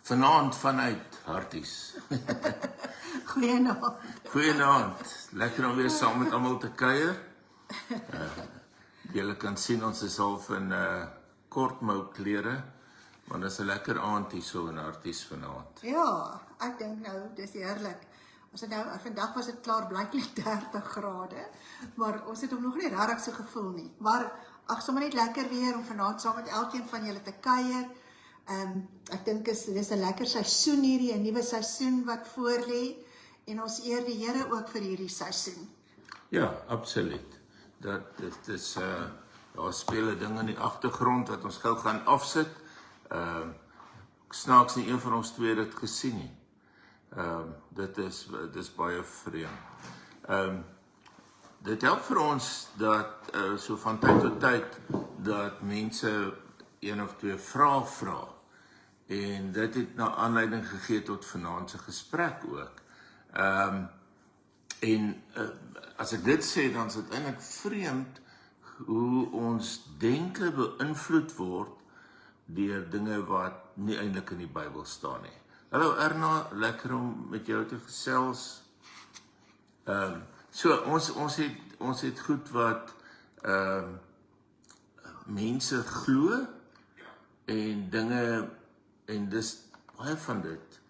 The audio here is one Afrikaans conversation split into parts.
Vanaand vanuit Harties. Goeienaand. Goeienaand. Lekker om weer saam met almal te kuier. Julle kan sien ons is half in kortmou klere, maar dit is 'n lekker aand hier so in Harties vanaand. Ja, ek dink nou, dis heerlik. Ons het nou, vandag was dit klaar blyklik 30 grade, maar ons het hom nog nie regtig so gevoel nie. Maar ag, sommer net lekker weer om vanaand saam met elkeen van julle te kuier. Ek dink dis 'n lekker seisoen hierdie, 'n nuwe seisoen wat voor lê, en ons eer die Here ook vir hierdie seisoen. Ja, absoluut. Dit is daar speel 'n ding in die agtergrond wat ons gou gaan afsit. Snaaks nie een van ons twee het dit gesien nie. Dit is baie vreemd. Dit help vir ons dat so van tyd tot tyd dat mense een of twee vrae vra. En dit het na aanleiding gegee tot vanaand se gesprek ook. As ek dit sê, dan is dit eintlik vreemd hoe ons denke beïnvloed word deur dinge wat nie eintlik in die Bybel staan nie. Hallo Erna, lekker om met jou te gesels. So ons het goed wat mense glo en dinge, en dis baie van dit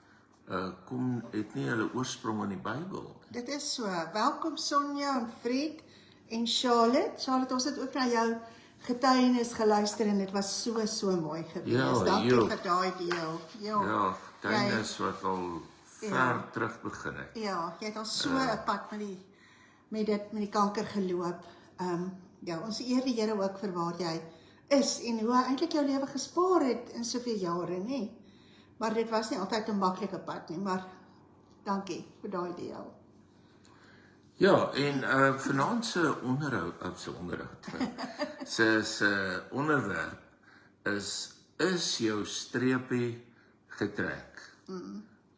het nie hulle oorsprong in die Bybel. Dit is so. Welkom Sonja en Fred en Charlotte. Charlotte, ons het ook na jou getuienis geluister en dit was so mooi geweest. Ja, dankie vir daai deel. Ja, getuienis wat al ver terug begin het. Ja, jy het al so 'n pad met die kanker geloop. Ja, ons eer die Here ook vir waar jy is en hoe hy eintlik jou lewe gespaar het in soveel jare, nê? Maar dit was nie altyd 'n maklike pad nie, maar dankie vir daai deel. Ja, en vanaand se onderwerp is jou streepie getrek?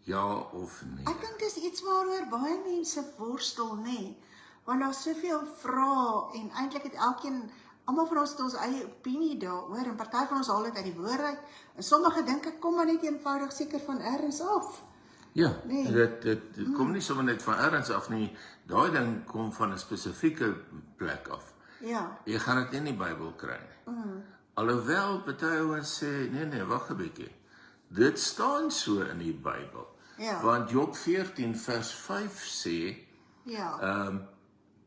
Ja of nee? Ek dink dis iets waaroor baie mense worstel, nê? Want daar's soveel vrae en eintlik het almal van ons het ons eie opinie daaroor en party van ons haal dit uit die woord uit en sommige dink ek kom maar net eenvoudig seker van ergens af. Ja, dit kom nie sommer net van ergens af nie. Daai ding kom van 'n spesifieke plek af. Ja. Jy gaan dit nie in die Bybel kry nie. Alhoewel party ouens sê, nee, wag 'n bietjie. Dit staan so in die Bybel. Ja. Want Job 14 vers 5 sê,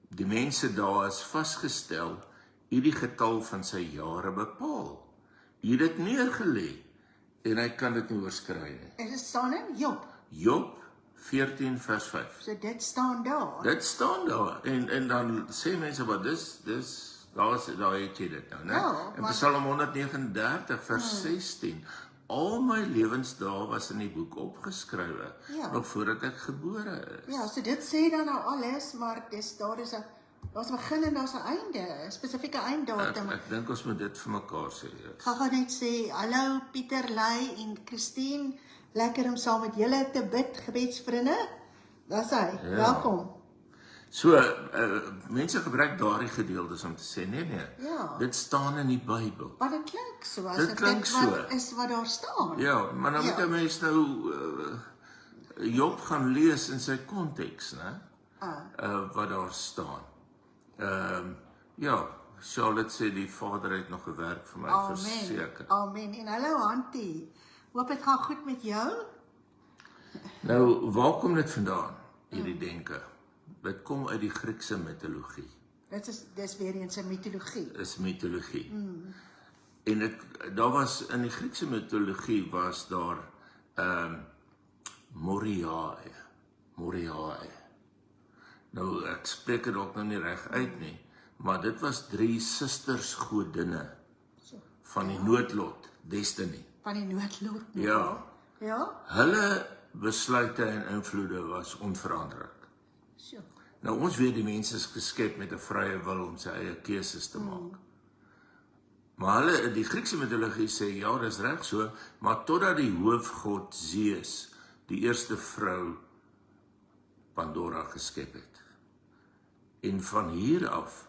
die mense daar is vasgestel, die getal van sy jare bepaal. Hy het dit neergelê en hy kan dit nie oorskry nie. En dit staan in Job. Job 14 vers 5. So dit staan daar. Dit staan daar. En dan sê mense wat daar het jy dit nou, né? Ja, In Psalm 139 vers 16. Al my lewensdae was in die boek opgeskrywe, nog voordat ek gebore is. Ja, so dit sê dan nou alles, maar daar's 'n begin en daar's 'n einde, 'n spesifieke einddatum. Ek dink ons moet dit vir mekaar sê. Gaan net sê, hallo Pieter Ley en Christine, lekker om saam met julle te bid, gebedsvriende. Dis hy, welkom. So, mense gebruik daardie gedeeltes om te sê, nee, dit staan in die Bybel. Maar dit klink so, as Dit klink so. Wat is wat daar staan. Ja, maar dan moet 'n mens nou Job gaan lees in sy konteks, né? Wat daar staan. Ja, Charlotte sê die Vader het nog 'n werk vir my verseker. Amen. En hallo Hantie, hoop dit gaan goed met jou? Nou, waar kom dit vandaan, hierdie denke? Dit kom uit die Griekse mitologie. Dis weer eens 'n mitologie. Is mitologie. En daar was, in die Griekse mitologie was daar Moriae. Nou, ek spreek dit ook nou nie reg uit nie, maar dit was 3 susters godinne van die noodlot, Destiny. Van die noodlot. Ja. Ja? Hulle besluite en invloede was onveranderlik. Sjoe. Nou, ons weet die mens is geskep met 'n vrye wil om sy eie keuses te maak. Maar die Griekse mitologie sê, ja, dis reg so, maar totdat die hoofgod Zeus, die eerste vrou Pandora geskep het. En van hier af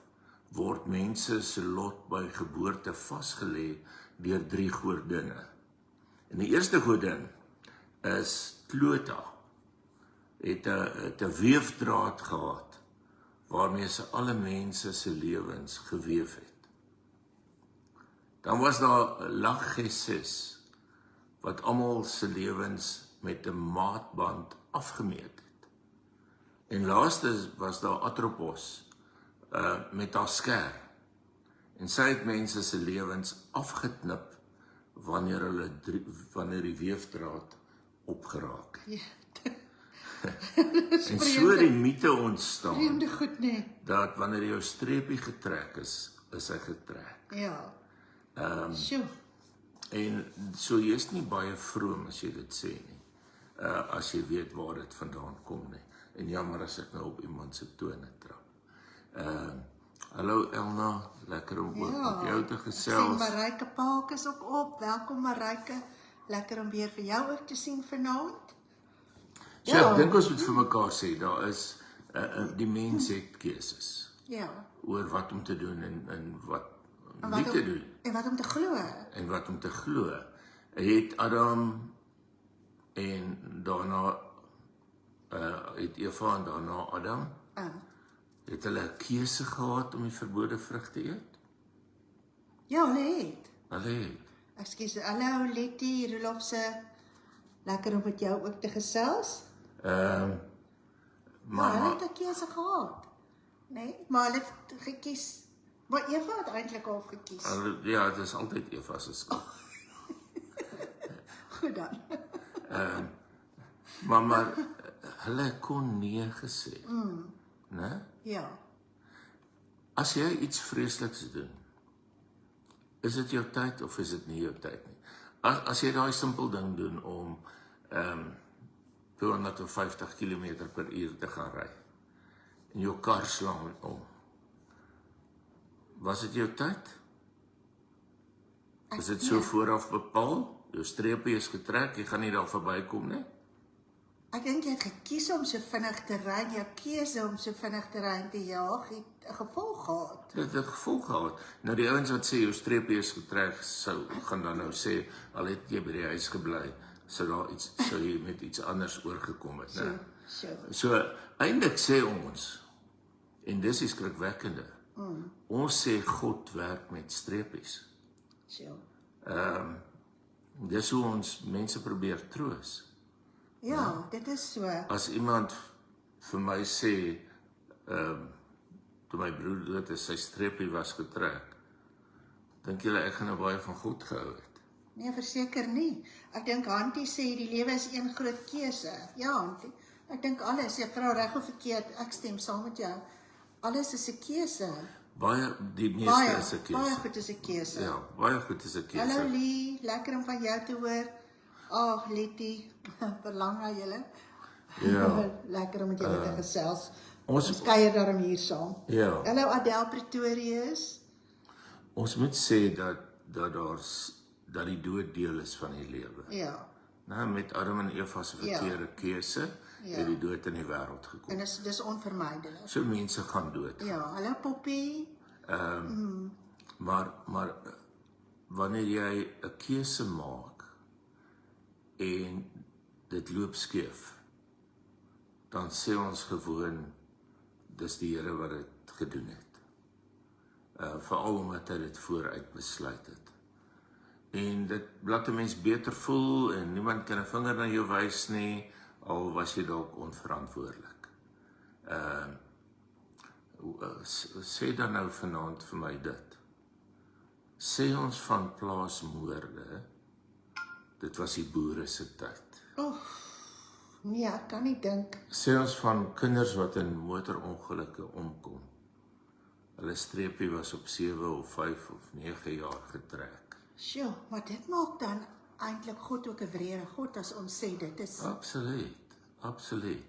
word mense se lot by geboorte vasgelê deur 3 godinne. En die eerste godin is Klota het 'n weefdraad gehad waarmee sy alle mense se lewens geweef het. Dan was daar Lachesis wat almal se lewens met 'n maatband afgemeet het. En laaste was daar Atropos met haar sker. En sy het mense se lewens afgeknip wanneer die weefdraad opgeraak het. Ja. En so die mite ontstaan Vreemde goed, nee. dat wanneer jou streepie getrek is hy getrek. Ja. Sjoe. En so jy's nie baie vroom as jy dit sê nie. As jy weet waar dit vandaan kom nie. En jammer as ek nou op iemand se tone trap. Hallo Elna, lekker om ook met jou te gesels. Sien Marijke Paak is ook op. Welkom Marijke. Lekker om weer vir jou ook te sien vanaand. So ek dink ons moet vir mekaar sê, daar is die mens het keuses Ja. oor wat om te doen en wat nie te doen. En wat om te glo. En wat om te glo. Het Adam en daarna het Eva en daarna Adam het hulle 'n keuse gehad om die verbode vrug te eet? Ja, hulle het. Hulle het. Ekskuus, hallo Letty, Rolofse. Lekker om met jou ook te gesels. Maar hulle het 'n keuse gehad. Nee, maar hulle het gekies. Maar Eva het eintlik al gekies. Ja, dit is altyd Eva se skuld. Goed dan. Maar hulle kon nee gesê. Né? Ja. As jy iets vreesliks doen, is dit jou tyd of is dit nie jou tyd nie? As jy daai simpel ding doen om 250 km/h te gaan ry en jou kar slaan om, was dit jou tyd? Is dit so vooraf bepaal? Jou streepie is getrek, jy gaan nie daar verbykom nie? Ek dink jy het gekies om so vinnig te ry, jou keuse om so vinnig te ry en te jaag het 'n gevolg gehad. Dit het 'n gevolg gehad. Nou die ouens wat sê jou streepie is getrek, gaan dan nou sê, al het jy by die huis gebly, sou jy met iets anders oorgekom het, né? So eintlik sê ons, en dis is skrikwekkende, ons sê God werk met streepies. Dis hoe ons mense probeer troos. Ja, dit is so. As iemand vir my sê, toe my broer dood is, sy streepie was getrek, dink julle ek gaan nou baie van God gehou het? Nee, verseker nie. Ek dink Hantie sê die lewe is een groot keuse. Ja, Hantie. Ek dink alles, jy vra reg of verkeerd, ek stem saam met jou. Alles is 'n keuse. Die meeste is 'n keuse. Baie goed is 'n keuse. Ja, baie goed is 'n keuse. Hallo Lee, lekker om van jou te hoor. Ag, Letty, verlang na julle. Ja. Lekker om met julle te gesels. Ons kuier daarom hier saam. Ja. Hallo Adel Pretorius. Ons moet sê dat die dood deel is van die lewe. Ja. Nou, met Adam en Eva se verkeerde keuse, het die dood in die wêreld gekom. En dis onvermydelik. So mense gaan dood. Ja, hallo Poppy. Maar wanneer jy 'n keuse maak en dit loop skeef, dan sê ons gewoon dis die Here wat dit gedoen het. Veral omdat hy dit vooruit besluit het. En dit laat 'n mens beter voel en niemand kan 'n vinger na jou wys nie, al was jy dalk onverantwoordelik. Sê dan nou vanaand vir my dit. Sê ons van plaasmoorde, dit was die boere se tyd. Nee, ek kan nie dink. Sê ons van kinders wat in motorongelukke omkom. Hulle streepie was op 7 of 5 of 9 jaar getrek. Sjoe, maar dit maak dan eintlik God ook 'n wrede God as ons sê dit is. Absoluut.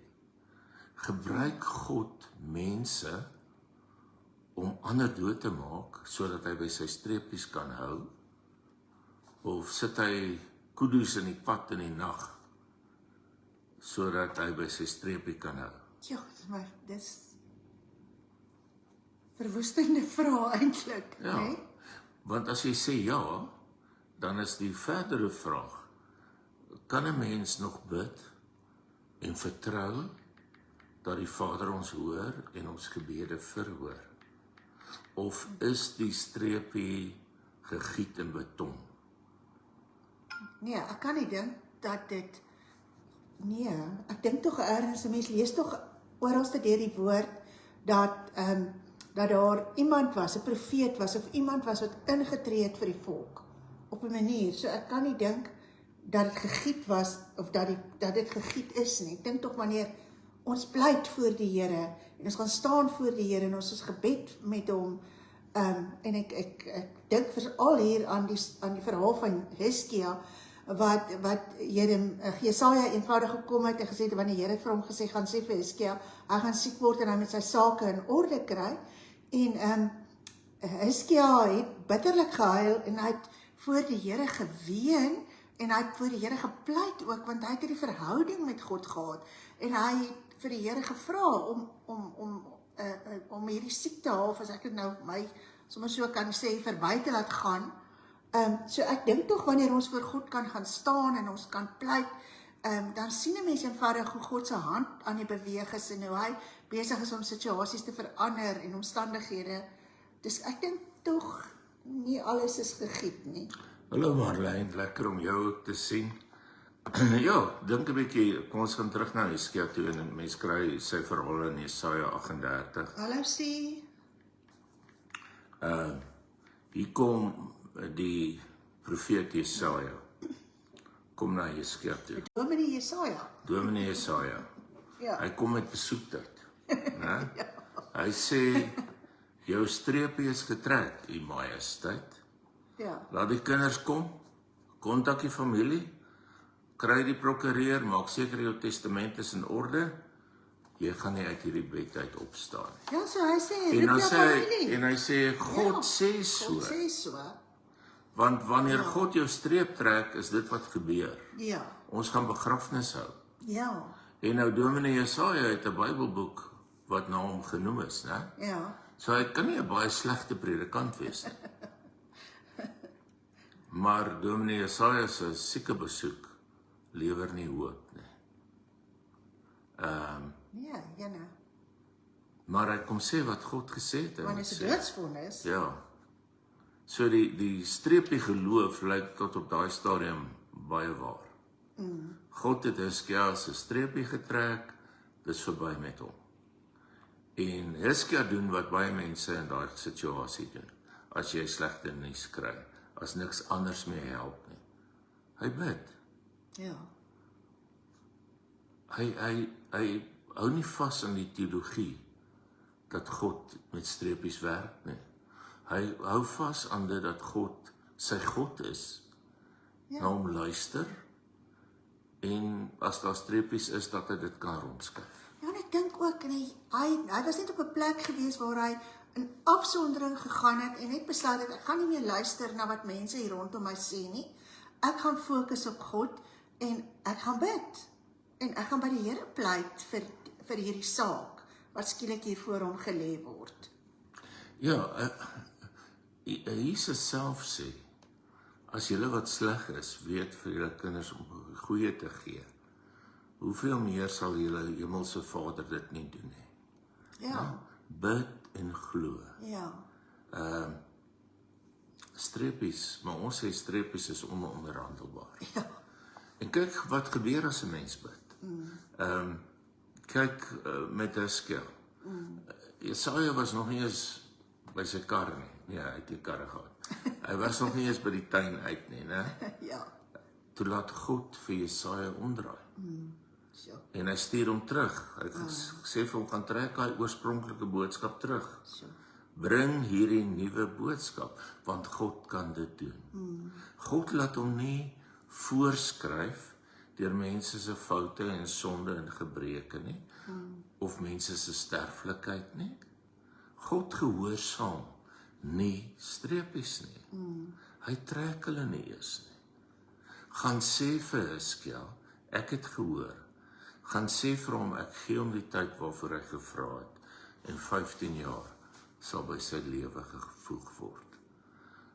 Gebruik God mense om ander dood te maak sodat hy by sy streepies kan hou, of sit hy kudu's in die pad in die nag sodat hy by sy streepie kan hou? Ja, maar dis verwoestende vraag eintlik, Ja, né? want as jy sê ja, dan is die verdere vraag, kan 'n mens nog bid en vertrou dat die Vader ons hoor en ons gebede verhoor? Of is die streepie gegiet in beton? Nee, ek kan nie dink dat dit, nee, ek dink tog ergens, 'n mens lees tog oralste deur die woord, dat daar iemand was, 'n profeet was, of iemand was wat ingetree het vir die volk, op 'n manier, so ek kan nie dink dat dit gegiet was, of dat dit gegiet is nie. Ek dink tog wanneer ons pleit voor die Here, en ons gaan staan voor die Here, en ons is gebed met hom, en ek dink veral hier aan die verhaal van Hizkia, wat Jesaja eenvoudig gekom het en gesê het, wanneer die Here het vir hom gesê, gaan sê vir Hizkia, hy gaan siek word en hy met sy sake in orde kry, en Hizkia het bitterlik gehuil, en hy het voor die Here geween, en hy het voor die Here gepleit ook, want hy het die verhouding met God gehad, en hy het vir die Here gevra om hierdie siekte half, as ek dit nou sommer so kan sê, verby te laat gaan. So ek dink tog wanneer ons voor God kan gaan staan en ons kan pleit, dan sien 'n mens eenvoudig hoe God se hand aan die beweeg is, en hoe hy besig is om situasies te verander en omstandighede. Dus ek dink tog nie alles is gegiet nie. Hallo Marlijn, lekker om jou ook te sien. Ja, dink 'n bietjie, kom ons gaan terug na Hizkia toe, en mens kry sy verhaal in Jesaja 38. Hallo sê. Hier kom die profeet Jesaja, kom na Hizkia toe. Dominee Jesaja. Dominee Jesaja, Ja. hy kom met besoektyd. Ja. Hy sê, jou streepie is getrek, u majesteit. Ja. Laat die kinders kom, kontak die familie, kry die prokureur, maak seker jou testament is in orde, jy gaan nie uit hierdie bed uit opstaan. Ja, so hy sê, En roep dan jou sê hy, familie. en hy sê, God Ja, sê so, God sê so. want wanneer God jou streep trek, is dit wat gebeur. Ja. Ons gaan begrafnis hou. Ja. En nou Dominee Jesaja het 'n Bybelboek wat na hom genoem is, né? Ja. So hy kan nie 'n baie slegte predikant wees nie. Maar Dominee Jesaja se sieke besoek lewer nie hoop nie. Ja, jene. Maar hy kom sê wat God gesê het. Want is 'n doodsvonnis. Ja. So die streepie geloof lyk tot op daai stadium baie waar. God het Hizkia se streepie getrek, dis verby met hom. En Hizkia doen wat baie mense in daai situasie doen. As jy slegte nuus kry, as niks anders meer help nie. Hy bid. Ja. Hy hou nie vas aan die teologie dat God met streepies werk nie. Hy hou vas aan dit dat God sy God is. Ja. Na hom luister, en as daar streepies is, dat hy dit kan rondskuif. Ja, en ek dink ook, en hy was net op 'n plek gewees waar hy in afsondering gegaan het en net besluit het, ek gaan nie meer luister na wat mense hier rondom my sê nie. Ek gaan fokus op God en ek gaan bid. En ek gaan by die Here pleit vir hierdie saak wat skielik hier voor hom gelê word. Ja, Jesus self sê, as julle wat sleg is, weet vir julle kinders om goeie te gee, hoeveel meer sal julle hemelse Vader dit nie doen nie. Ja. Bid en glo. Ja. Streepies, maar ons sê streepies is ononderhandelbaar. Ja. En kyk wat gebeur as 'n mens bid. Kyk met Hizkia. Jesaja was nog nie eens by sy kar nie. Nee, hy het nie karre gehad. Hy was nog nie eens by die tuin uit nie, né? Ja. Toe laat God vir Jesaja omdraai. So. En hy stuur hom terug. Hy sê vir hom, gaan trek hy oorspronklike boodskap terug. So. Bring hierdie nuwe boodskap, want God kan dit doen. God laat hom nie voorskryf deur mense se foute en sonde en gebreke nie, of mense se sterflikheid nie. God gehoorsaam nie streepies nie. Hy trek hulle nie eers nie. Gaan sê vir Hizkia, ek het gehoor. Gaan sê vir hom, ek gee hom die tyd waarvoor hy gevra het, en 15 jaar sal by sy lewe gevoeg word.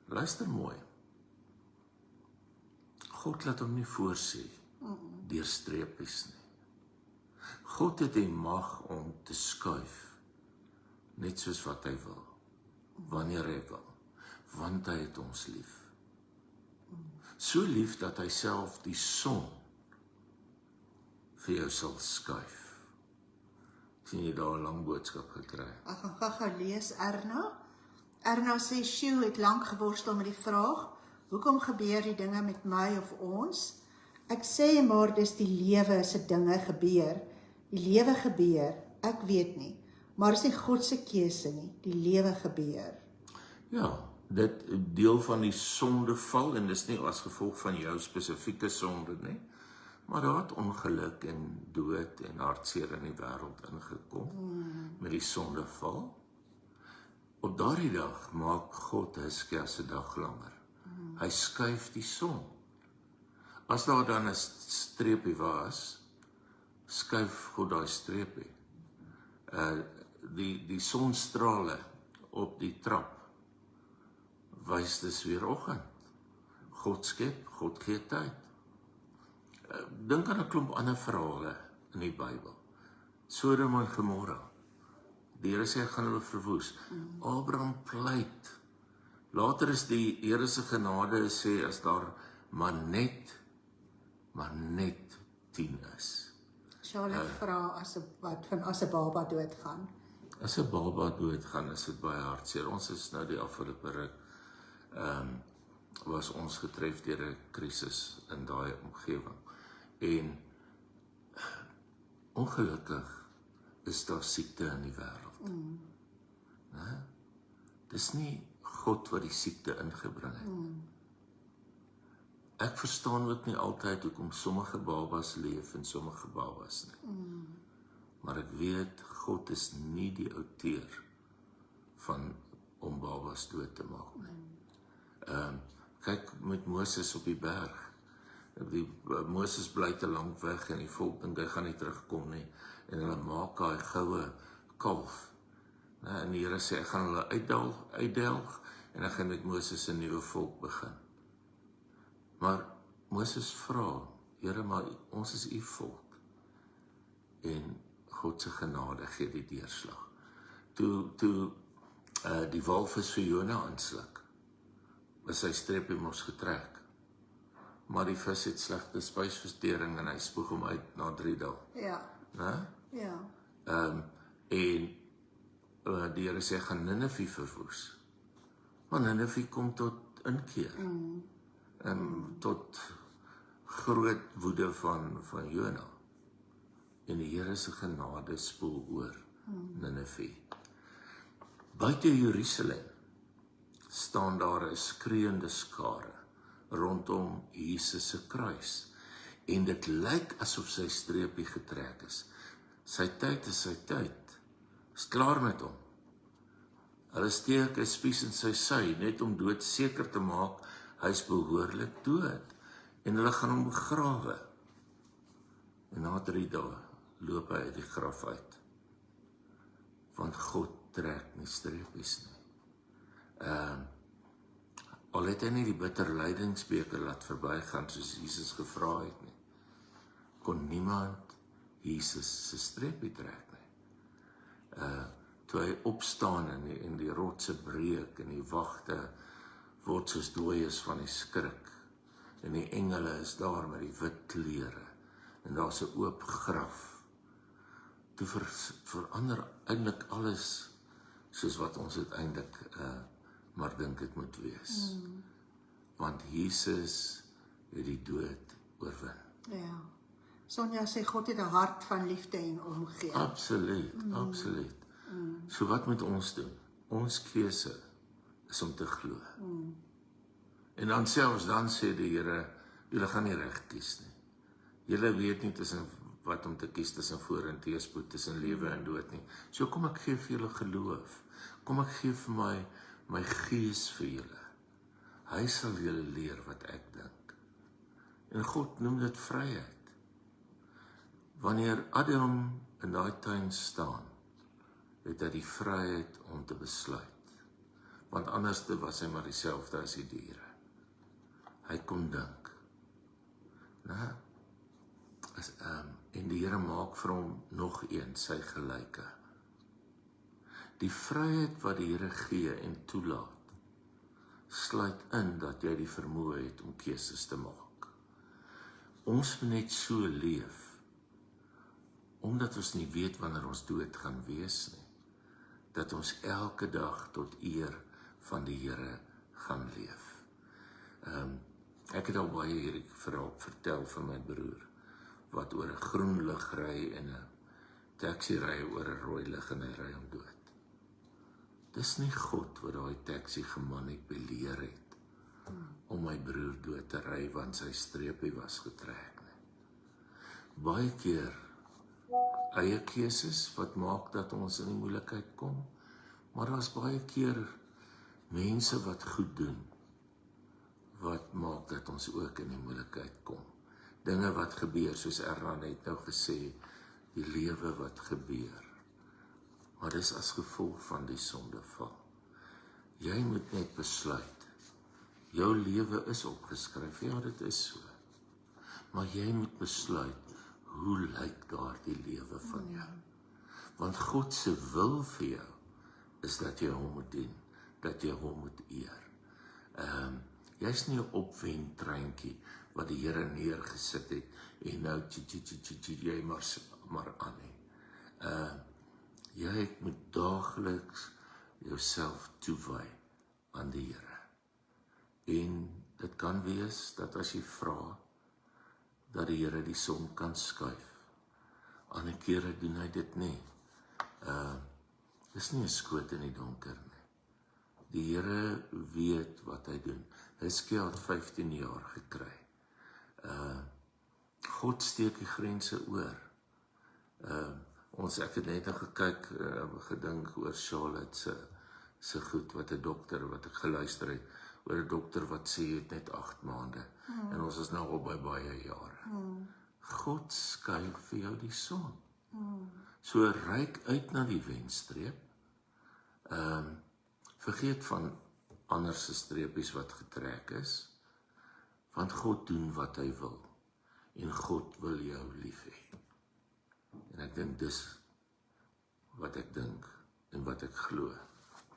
Luister mooi. God laat hom nie voorsê deur streepies nie. God het die mag om te skuif, net soos wat hy wil, wanneer hy wil, want hy het ons lief. So lief dat hy self die son vir jou sal skuif. Sien jy daar 'n lang boodskap gekry? Ek gaan gou lees Erna. Erna sê, Sjoe het lank geworstel met die vraag, hoekom gebeur die dinge met my of ons? Ek sê maar dis die lewe se dinge gebeur. Die lewe gebeur, ek weet nie, maar is nie God se keuse nie, die lewe gebeur. Ja, dit deel van die sondeval, en dis nie as gevolg van jou spesifieke sonde nie, maar daar het ongeluk en dood en hartseer in die wêreld ingekom met die sondeval. Op daardie dag maak God Hizkia se dag langer. Hy skuif die son. As daar dan 'n streepie was, skuif God daai streepie. Die sonstrale op die trap wys dis weer oggend. God skep, God gee tyd. Dink aan 'n klomp ander verhale in die Bybel. Sodom en Gomorra. Die Here sê hy gaan hulle verwoes. Abraham pleit. Later is die Here se genade sê as daar maar net 10 is. Charlotte vra as 'n baba doodgaan. As 'n baba doodgaan, is dit baie hartseer. Ons is nou die afgelope ruk was ons getref deur 'n krisis in daai omgewing. En ongelukkig is daar siekte in die wêreld. Dis nie God wat die siekte ingebring het. Ek verstaan ook nie altyd hoekom sommige babas leef en sommige babas nie. Maar ek weet, God is nie die outeur van om babas dood te maak nie. Kyk met Moses op die berg. Moses bly te lank weg en die volk dink hy gaan nie terugkom nie. En hulle maak daai goue kalf. En die Here sê, ek gaan hulle uitdelg en ek gaan met Moses 'n nuwe volk begin. Maar Moses vra, Here, maar ons is u volk. En God se genade gee die deurslag. Toe die walvis vir Jona aansluk, is sy streepie mos getrek. Maar die vis het slegte spysvertering en hy spoeg hom uit na 3 dae. Ja. Né? Ja. En die Here sê gaan Ninive verwoes. Maar Ninive kom tot inkeer. En tot groot woede van Jona. En die Here se genade spoel oor Ninive. Buite Jerusalem staan daar 'n skreeuende skare rondom Jesus se kruis. En dit lyk asof sy streepie getrek is. Sy tyd is sy tyd. Is klaar met hom. Hulle steek 'n spies in sy sy, net om dood seker te maak, hy is behoorlik dood. En hulle gaan hom begrawe. En na 3 dae loop hy uit die graf uit. Want God trek nie streepies nie. Al het hy nie die bitter lydingsbeker laat verbygaan soos Jesus gevra het nie, kon niemand Jesus se streepie trek nie. Toe hy opstaan en die rotse breek en die wagte word soos dooies van die skrik en die engele is daar met die wit klere en daar's 'n oop graf. Toe verander eintlik alles soos wat ons uiteindelik maar dink dit moet wees. Want Jesus het die dood oorwin. Ja. Sonja sê God het 'n hart van liefde en omgee. Absoluut, absoluut. So wat moet ons doen? Ons keuse is om te glo. En dan selfs dan sê die Here, julle gaan nie reg kies nie. Julle weet nie tussen wat om te kies tussen voor en teëspoed, tussen lewe en dood nie. So kom ek gee vir julle geloof. Kom ek gee vir my gees vir julle. Hy sal julle leer wat ek dink. En God noem dit vryheid. Wanneer Adam in daai tuin staan, het hy die vryheid om te besluit. Want anders was hy maar dieselfde as die diere. Hy kon dink. En die Here maak vir hom nog een, sy gelyke. Die vryheid wat die Here gee en toelaat, sluit in dat jy die vermoë het om keuses te maak. Ons moet net so leef, omdat ons nie weet wanneer ons dood gaan wees nie, dat ons elke dag tot eer van die Here gaan leef. Ek het al baie hierdie verhaal vertel van my broer, wat oor 'n groen lig ry en 'n taxi ry oor 'n rooi lig en hy ry hom dood. Dis nie God wat daai taxi gemanipuleer het om my broer dood te ry want sy streepie was getrek nie. Baie keer eie keuses wat maak dat ons in die moeilikheid kom, maar daar's baie keer mense wat goed doen, wat maak dat ons ook in die moeilikheid kom. Dinge wat gebeur, soos Erna net nou gesê, die lewe wat gebeur. Maar dis as gevolg van die sondeval. Jy moet net besluit, jou lewe is opgeskryf, ja dit is so. Maar jy moet besluit, hoe lyk daardie lewe van jou? Want God se wil vir jou, is dat jy hom moet dien, dat jy hom moet eer. Jy's nie 'n opwendtreintjie wat die Here neergesit het en nou jy maar aan nie. Jy moet daagliks jouself toewy aan die Here. En dit kan wees dat as jy vra, dat die Here die son kan skuif. Ander kere doen hy dit nie. Dis nie 'n skoot in die donker nie. Die Here weet wat hy doen. Hizkia het 15 jaar gekry. God steek die grense oor. Ek het net gekyk, gedink oor Charlotte se goed, wat 'n dokter, wat ek geluister het, oor 'n dokter wat sê het net 8 maande. En ons is nou al by baie jare. God skuif vir jou die son. So reik uit na die wenstreep. Vergeet van ander se streepies wat getrek is, want God doen wat hy wil, en God wil jou lief hê. En ek dink dis wat ek dink, en wat ek glo,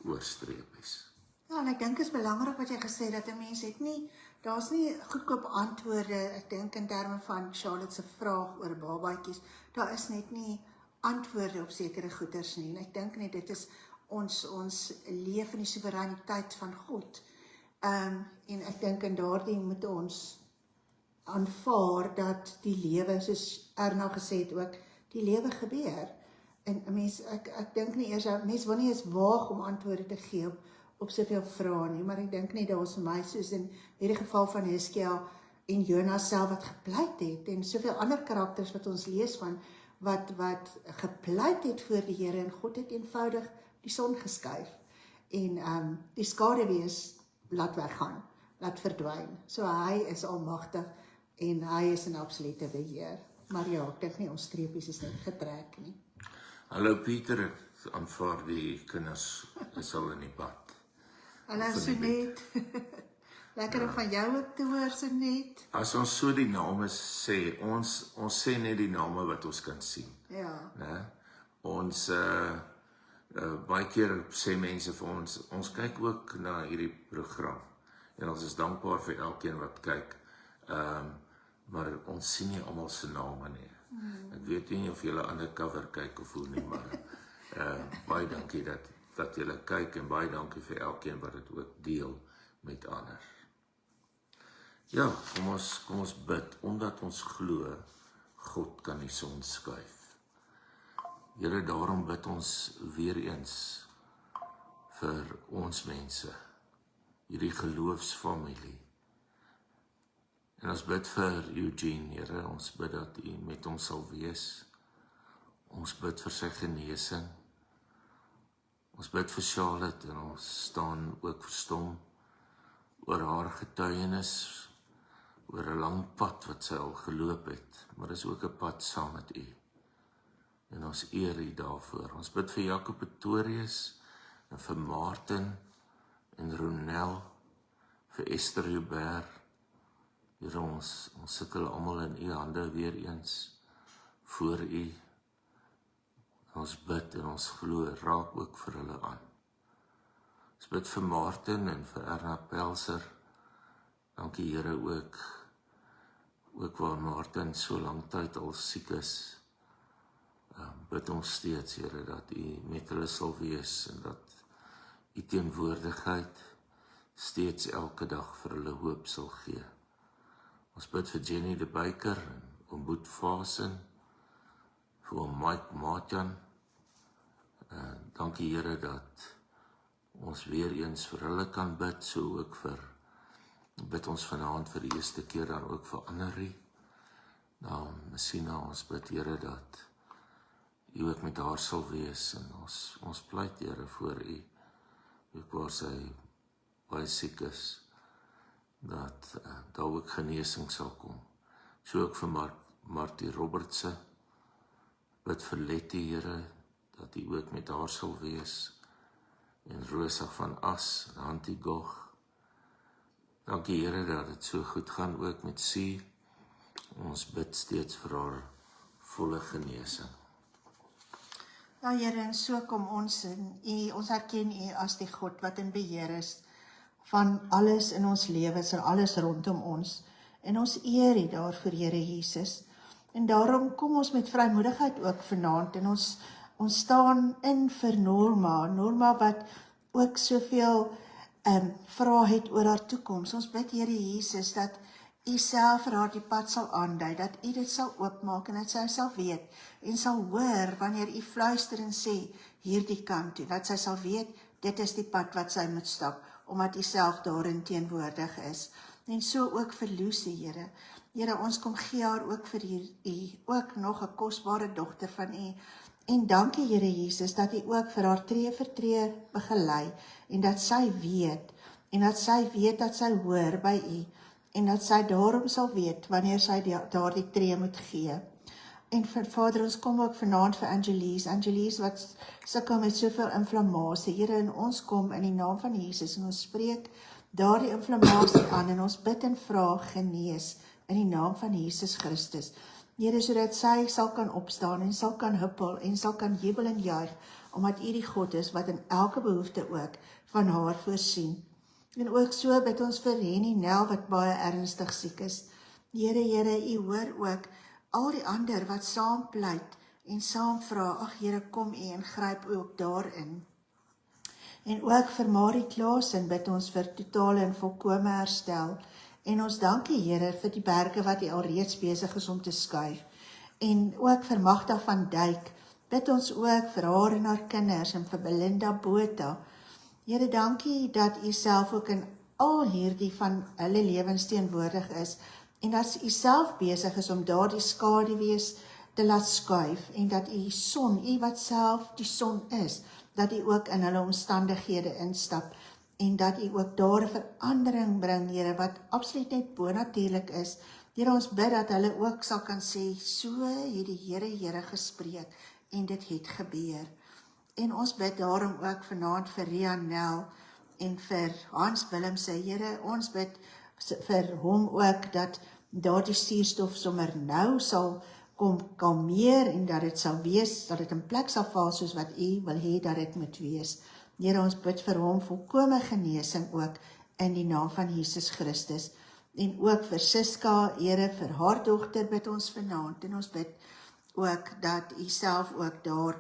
oor streepies. Ja, en ek dink is belangrik wat jy gesê het, dat 'n mens het nie, daar's nie goedkoop antwoorde, ek dink in terme van Charlotte se vraag oor babatjies, daar is net nie antwoorde op sekere goeders nie, en ek dink net dit is ons leef in die soewereiniteit van God. En ek dink in daardie moet ons aanvaar dat die lewe, soos Erna gesê het ook, die lewe gebeur. En ek dink nie eers, mens wil nie eens waag om antwoorde te gee op soveel vrae nie, maar ek dink nie daar is vir my, soos in hierdie geval van Hizkia en Jonas self wat gepleit het, en soveel ander karakters wat ons lees van, wat gepleit het voor die Here, en God het eenvoudig die son geskuif, en die skaduwees laat weggaan, laat verdwyn. So hy is almagtig, en hy is in absolute beheer. Maar ja, ek dink nie ons streepies is net getrek nie. Hallo Pieter, ek aanvaar die kinders is al in die bad. Hallo Sonet, lekker om van jou ook te hoor, Sonet. As ons so die name sê, ons sê net die name wat ons kan sien. Ja. Né? Ons baie keer sê mense vir ons kyk ook na hierdie program, en ons is dankbaar vir elkeen wat kyk, maar ons sien nie almal se name nie. Ek weet nie of julle undercover kyk of hoe nie, maar baie dankie dat julle kyk, en baie dankie vir elkeen wat dit ook deel met ander. Ja, kom ons bid, omdat ons glo, God kan die son skuif. Here, daarom bid ons weer eens vir ons mense, hierdie geloofsfamilie. En ons bid vir Eugene, Here, ons bid dat U met hom sal wees. Ons bid vir sy genesing. Ons bid vir Charlotte, en ons staan ook verstom oor haar getuienis, oor 'n lang pad wat sy al geloop het, maar dis ook 'n pad saam met U. En ons eer U daarvoor. Ons bid vir Jacob Pretorius, en vir Martin, en Ronel, vir Esther Joubert. Here, ons sukkel almal in U hande weer eens. voor U. Ons bid en ons glo, raak ook vir hulle aan. Ons bid vir Martin en vir Erna Pelser. Dankie Here ook waar Martin so lang tyd al siek is. Bid ons steeds, Here, dat U met hulle sal wees en dat U teenwoordigheid steeds elke dag vir hulle hoop sal gee. Ons bid vir Jenny de Buyker en oom Boet Vasen, vir oom Mike Maatjan. Dankie Here dat ons weer eens vir hulle kan bid, so ook bid ons vanaand vir die eerste keer dan ook vir Annerie. Messina, ons bid Here dat U ook met haar sal wees en ons pleit Here voor U, ook waar sy baie siek is, dat daar ook genesing sal kom. So ook vir Martie Robertse, bid vir Letty Here, dat U ook met haar sal wees, en Rosa van As, en Hantie Gog. Dankie Here dat dit so goed gaan ook met Sy. Ons bid steeds vir haar volle genesing. Ja Here, en so kom ons in U, ons herken U as die God wat in beheer is van alles in ons lewens en alles rondom ons. En ons eer U daarvoor, Here Jesus. En daarom kom ons met vrymoedigheid ook vanaand en ons staan in vir Norma wat ook soveel vrae het oor haar toekoms. Ons bid Here Jesus dat U self vir haar die pad sal aandui, dat U dit sal oopmaak en dat sy sal weet en sal hoor wanneer U fluister en sê hierdie kant toe, dat sy sal weet dit is die pad wat sy moet stap, omdat U self daarin teenwoordig is. En so ook vir Lucy, Here. Here, ons kom gee haar ook vir U, ook nog 'n kosbare dogter van U. En dankie Here Jesus, dat U ook vir haar tree vir tree begelei, en dat sy weet dat sy hoor by U, en dat sy daarom sal weet, wanneer sy daardie tree moet gee. En vir Vader, ons kom ook vanaand vir Angelies wat sukkel met soveel inflammasie. Here, en ons kom in die naam van Jesus, en ons spreek daardie inflammasie aan, en ons bid en vra genees, in die naam van Jesus Christus. Here, sodat sy sal kan opstaan en sal kan huppel en sal kan jubel en juig, omdat U die God is wat in elke behoefte ook van haar voorsien. En ook so bid ons vir Henny Nel wat baie ernstig siek is. Here, U hoor ook al die ander wat saam pleit en saam vra, ag Here, kom U en gryp ook daarin. En ook vir Marie Klaasen bid ons vir totale en volkome herstel. En ons dankie Here vir die berge wat U al reeds besig is om te skuif. En ook vir Magda van Dijk, bid ons ook vir haar en haar kinders en vir Belinda Botha. Here, dankie dat U self ook in al hierdie van hulle lewens teenwoordig is, en dat U self besig is om daardie skaduwees te laat skuif, en dat U son, U wat self die son is, dat U ook in hulle omstandighede instap, en dat U ook daar 'n verandering bring, Here, wat absoluut net bonatuurlik is. Here, ons bid dat hulle ook sal kan sê, so het die Here gespreek, en dit het gebeur. En ons bid daarom ook vanaand vir Rianel en vir Hans Willemse. Here, ons bid vir hom ook dat daardie suurstof sommer nou sal kom kalmeer en dat dit sal wees, dat dit in plek sal val soos wat U wil hê dat dit moet wees. Here, ons bid vir hom volkome genesing ook in die naam van Jesus Christus. En ook vir Siska, Here, vir haar dogter bid ons vanaand, en ons bid ook dat U self ook daar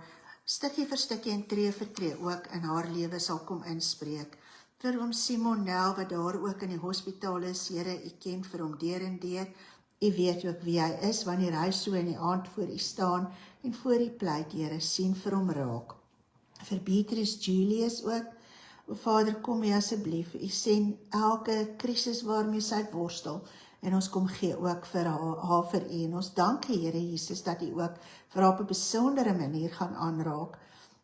stukkie vir stukkie en tree vir tree ook in haar lewe sal kom inspreek. Vir oom Simon Nel wat daar ook in die hospitaal is, Here, U ken vir hom deur en deur. U weet ook wie hy is, wanneer hy so in die aand voor U staan en voor U pleit, Here, sien vir hom raak. Vir Beatrice Julius ook, o Vader, kom U asseblief, U sien elke krisis waarmee sy worstel, en ons kom gee ook vir haar vir U, en ons dankie, Here Jesus, dat U ook vir haar op 'n besondere manier gaan aanraak.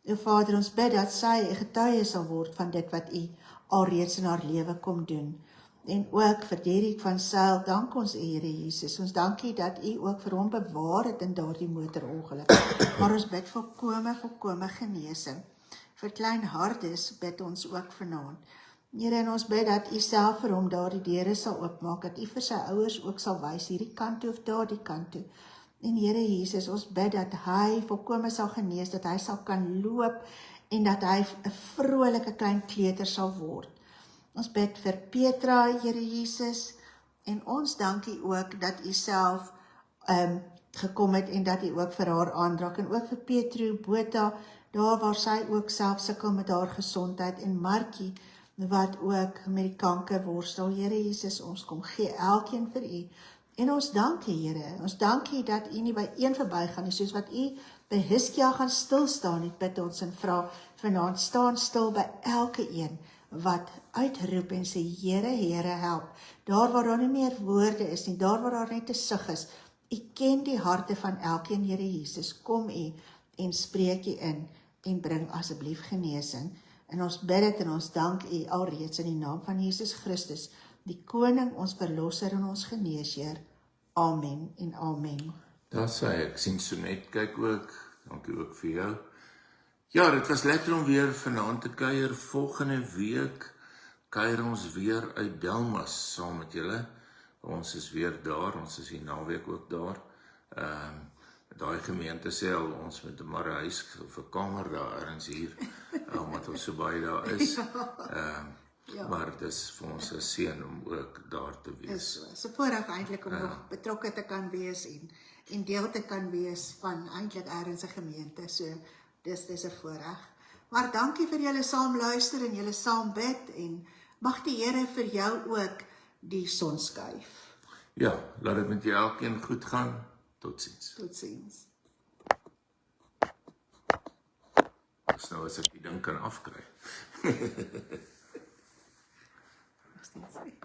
O Vader, ons bid dat sy 'n getuie sal word van dit wat U alreeds in haar lewe kom doen. En ook vir Derrick van Sail, dank ons Here Jesus, ons dankie dat U ook vir hom bewaar het in daardie motorongeluk, maar ons bid volkome genesing. Vir klein Hardes bid ons ook vanaand. Here, en ons bid dat U self vir hom daardie deure sal oopmaak, dat U vir sy ouers ook sal wys, hierdie kant toe of daardie kant toe. En Here Jesus, ons bid dat hy volkome sal genees, dat hy sal kan loop en dat hy 'n vrolike klein kleuter sal word. Ons bid vir Petra, Here Jesus, en ons dankie ook dat u self gekom het en dat u ook vir haar aanraak, en ook vir Petro, Botha, daar waar sy ook self sukkel met haar gesondheid, en Markie, wat ook met die kanker worstel. Here Jesus, ons kom gee elkeen vir u, en ons dank u, Here, ons dank u dat u nie by een verbygaan nie, soos wat u by Hiskia gaan stilstaan het, bid ons en vra vanaand, staan stil by elke een wat uitroep en sê, Here, Here, help, daar waar daar nie meer woorde is nie, daar waar daar net 'n sug is, u ken die harte van elkeen, Here Jesus, kom u en spreek u in, en bring asseblief genesing, en ons bid dit en ons dank u alreeds in die naam van Jesus Christus, die Koning, ons Verlosser en ons Geneesheer. Amen en amen. Daar sê ek sien so net, kyk ook, dankie ook vir jou. Ja, dit was lekker om weer vanaand te kuier. Volgende week kuier ons weer uit Delmas saam met julle. Ons is weer daar, ons is die naweek ook daar. Daai gemeente sê al, ons moet maar 'n huis of 'n kamer daar ergens hier, omdat ons so baie daar is. Ja. Maar dit is vir ons 'n seën om ook daar te wees. Is so voorreg eintlik om nog betrokke te kan wees en deel te kan wees van eintlik ergens 'n gemeente. So dis 'n voorreg. Maar dankie vir julle saam luister en julle saam bid, en mag die Here vir jou ook die son skuif. Ja, laat dit met jou elkeen goed gaan. Totsiens. Totsiens. Dis nou as ek die ding kan afkry. Nog steeds.